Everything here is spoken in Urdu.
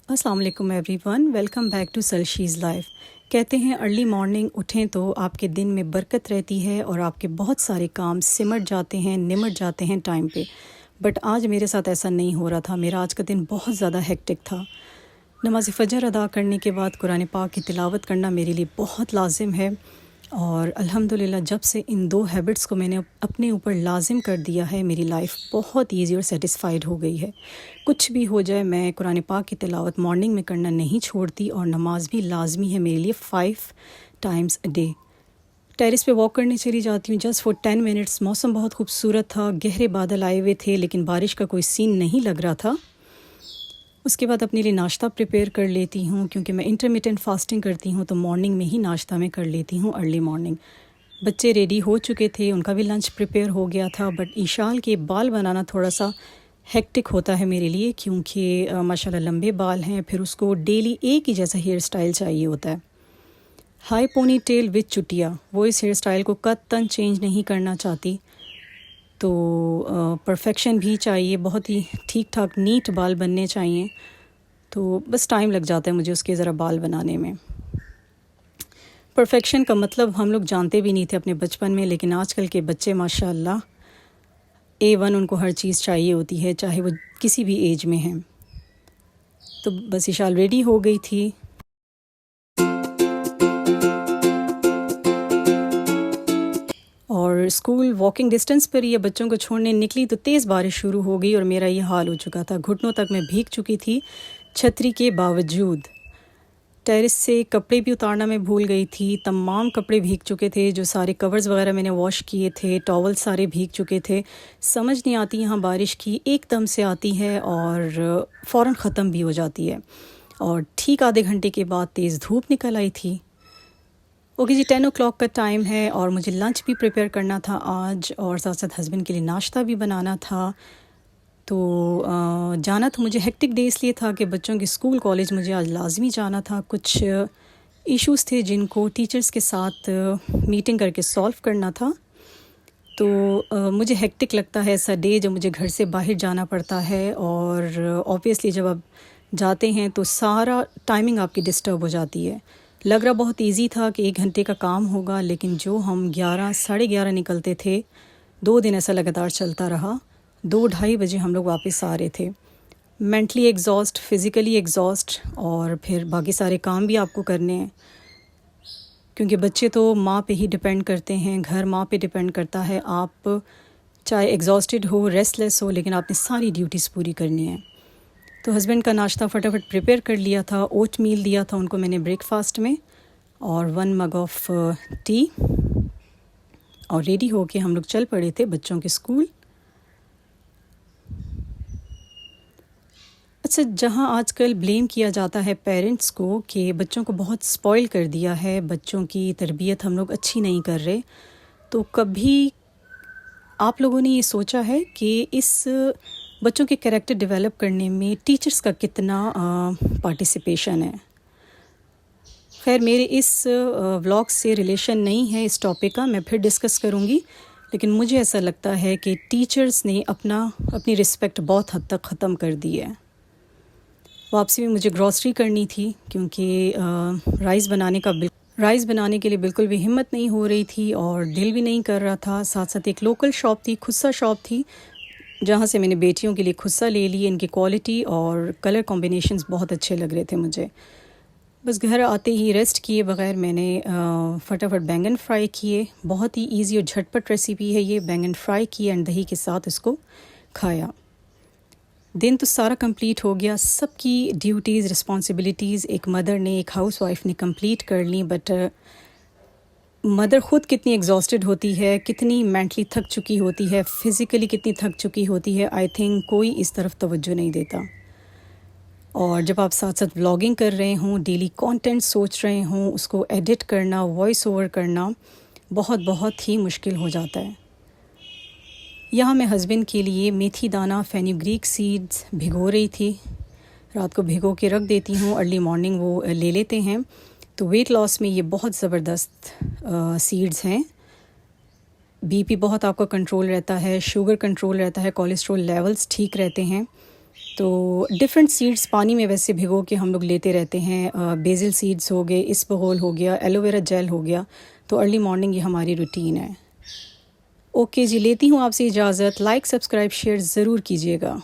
السلام علیکم everyone, welcome back to سلشیز لائف۔ کہتے ہیں ارلی مارننگ اٹھیں تو آپ کے دن میں برکت رہتی ہے اور آپ کے بہت سارے کام سمٹ جاتے ہیں، نمٹ جاتے ہیں ٹائم پہ۔ بٹ آج میرے ساتھ ایسا نہیں ہو رہا تھا، میرا آج کا دن بہت زیادہ ہیکٹک تھا۔ نماز فجر ادا کرنے کے بعد قرآن پاک کی تلاوت کرنا میرے لیے بہت لازم ہے، اور الحمدللہ جب سے ان دو ہیبٹس کو میں نے اپنے اوپر لازم کر دیا ہے، میری لائف بہت ایزی اور سیٹسفائیڈ ہو گئی ہے۔ کچھ بھی ہو جائے، میں قرآن پاک کی تلاوت مارننگ میں کرنا نہیں چھوڑتی، اور نماز بھی لازمی ہے میرے لیے 5 ٹائمز اے ڈے۔ ٹیرس پہ واک کرنے چلی جاتی ہوں جسٹ فور 10 منٹس۔ موسم بہت خوبصورت تھا، گہرے بادل آئے ہوئے تھے لیکن بارش کا کوئی سین نہیں لگ رہا تھا۔ اس کے بعد اپنے لیے ناشتہ پریپیئر کر لیتی ہوں، کیونکہ میں انٹرمیٹنٹ فاسٹنگ کرتی ہوں تو مارننگ میں ہی ناشتہ میں کر لیتی ہوں ارلی مارننگ۔ بچے ریڈی ہو چکے تھے، ان کا بھی لنچ پریپیئر ہو گیا تھا، بٹ ایشال کے بال بنانا تھوڑا سا ہیکٹک ہوتا ہے میرے لیے، کیونکہ ماشاءاللہ لمبے بال ہیں، پھر اس کو ڈیلی ایک ہی جیسا ہیئر سٹائل چاہیے ہوتا ہے۔ ہائی پونی ٹیل وتھ چٹیا، وہ اس ہیئر سٹائل کو قطعاً چینج نہیں کرنا چاہتی، تو پرفیکشن بھی چاہیے، بہت ہی ٹھیک ٹھاک نیٹ بال بننے چاہیے، تو بس ٹائم لگ جاتا ہے مجھے اس کے ذرا بال بنانے میں۔ پرفیکشن کا مطلب ہم لوگ جانتے بھی نہیں تھے اپنے بچپن میں، لیکن آج کل کے بچے ماشاءاللہ A1 ان کو ہر چیز چاہیے ہوتی ہے، چاہے وہ کسی بھی ایج میں ہیں۔ تو بس ایشال ریڈی ہو گئی تھی، اور اسکول واکنگ ڈسٹینس پر ہی بچوں کو چھوڑنے نکلی تو تیز بارش شروع ہو گئی، اور میرا یہ حال ہو چکا تھا، گھٹنوں تک میں بھیگ چکی تھی چھتری کے باوجود۔ ٹیرس سے کپڑے بھی اتارنا میں بھول گئی تھی، تمام کپڑے بھیگ چکے تھے، جو سارے کورز وغیرہ میں نے واش کیے تھے، ٹاول سارے بھیگ چکے تھے۔ سمجھ نہیں آتی یہاں بارش کی ایک دم سے آتی ہے اور فوراً ختم بھی ہو جاتی ہے، اور ٹھیک آدھے گھنٹے کے بعد تیز دھوپ نکل آئی تھی۔ اوکے جی، 10 o'clock کا ٹائم ہے اور مجھے لنچ بھی پریپیئر کرنا تھا آج، اور ساتھ ساتھ ہسبینڈ کے لیے ناشتہ بھی بنانا تھا۔ تو جانا تو مجھے ہیکٹک ڈے اس لیے تھا کہ بچوں کے اسکول کالج مجھے آج لازمی جانا تھا، کچھ ایشوز تھے جن کو ٹیچرز کے ساتھ میٹنگ کر کے سولو کرنا تھا۔ تو مجھے ہیکٹک لگتا ہے ایسا ڈے جب مجھے گھر سے باہر جانا پڑتا ہے، اور آبویسلی جب آپ جاتے ہیں تو سارا ٹائمنگ آپ کی ڈسٹرب ہو جاتی ہے۔ لگ رہا بہت ایزی تھا کہ 1 گھنٹے کا کام ہوگا، لیکن جو ہم 11 ساڑھے 11 نکلتے تھے، 2 دن ایسا لگاتار چلتا رہا، 2 ڈھائی بجے ہم لوگ واپس آ رہے تھے، مینٹلی ایگزاسٹ، فزیکلی ایگزاسٹ، اور پھر باقی سارے کام بھی آپ کو کرنے ہیں، کیونکہ بچے تو ماں پہ ہی ڈپینڈ کرتے ہیں، گھر ماں پہ ڈپینڈ کرتا ہے۔ آپ چاہے ایگزاسٹڈ ہو، ریسٹ لیس ہو، لیکن آپ نے ساری ڈیوٹیز پوری کرنی ہیں۔ تو ہسبینڈ کا ناشتہ فٹافٹ پریپیئر کر لیا تھا، اوٹ میل دیا تھا ان کو میں نے بریک فاسٹ میں، اور 1 مگ آف ٹی، اور ریڈی ہو کے ہم لوگ چل پڑے تھے بچوں کے اسکول۔ اچھا، جہاں آج کل بلیم کیا جاتا ہے پیرنٹس کو کہ بچوں کو بہت سپوائل کر دیا ہے، بچوں کی تربیت ہم لوگ اچھی نہیں کر رہے، تو کبھی آپ لوگوں نے یہ سوچا ہے کہ اس بچوں کے کریکٹر ڈیولپ کرنے میں ٹیچرز کا کتنا پارٹیسپیشن ہے؟ خیر، میرے اس ولاگ سے ریلیشن نہیں ہے اس ٹاپک کا، میں پھر ڈسکس کروں گی، لیکن مجھے ایسا لگتا ہے کہ ٹیچرز نے اپنی رسپیکٹ بہت حد تک ختم کر دی ہے۔ واپسی میں مجھے گروسری کرنی تھی، کیونکہ رائس بنانے کے لیے بالکل بھی ہمت نہیں ہو رہی تھی اور دل بھی نہیں کر رہا تھا۔ ساتھ ساتھ ایک لوکل شاپ تھی، خصہ شاپ تھی، جہاں سے میں نے بیٹیوں کے لیے خصہ لے لی۔ ان کی کوالٹی اور کلر کمبینیشنز بہت اچھے لگ رہے تھے مجھے۔ بس گھر آتے ہی ریسٹ کیے بغیر میں نے فٹافٹ بینگن فرائی کیے، بہت ہی ایزی اور جھٹپٹ ریسیپی ہے یہ، بینگن فرائی کیے اینڈ دہی کے ساتھ اس کو کھایا۔ دن تو سارا کمپلیٹ ہو گیا، سب کی ڈیوٹیز، رسپانسبلٹیز ایک مدر نے، ایک ہاؤس وائف نے کمپلیٹ کر لیں، بٹ مدر خود کتنی ایگزاسٹڈ ہوتی ہے، کتنی مینٹلی تھک چکی ہوتی ہے، فزیکلی کتنی تھک چکی ہوتی ہے، آئی تھنک کوئی اس طرف توجہ نہیں دیتا۔ اور جب آپ ساتھ ساتھ ولاگنگ کر رہے ہوں، ڈیلی کانٹینٹ سوچ رہے ہوں، اس کو ایڈٹ کرنا، وائس اوور کرنا بہت بہت ہی مشکل ہو جاتا ہے۔ یہاں میں ہسبینڈ کے لیے میتھی دانہ، فینیگریک سیڈز بھگو رہی تھی، رات کو بھگو کے رکھ دیتی ہوں، ارلی مارننگ وہ لے لیتے ہیں، تو ویٹ لاس میں یہ بہت زبردست سیڈز ہیں۔ بی پی بہت آپ کا کنٹرول رہتا ہے، شوگر کنٹرول رہتا ہے، کولیسٹرول لیولز ٹھیک رہتے ہیں، تو ڈفرینٹ سیڈس پانی میں ویسے بھگو کے ہم لوگ لیتے رہتے ہیں. بیزل سیڈس ہو گئے، اسبغول ہو گیا، ایلو ویرا جیل ہو گیا. تو ارلی مارننگ یہ ہماری روٹین ہے. اوکے جی، لیتی ہوں آپ سے اجازت. لائک، سبسکرائب، شیئر ضرور کیجیے گا.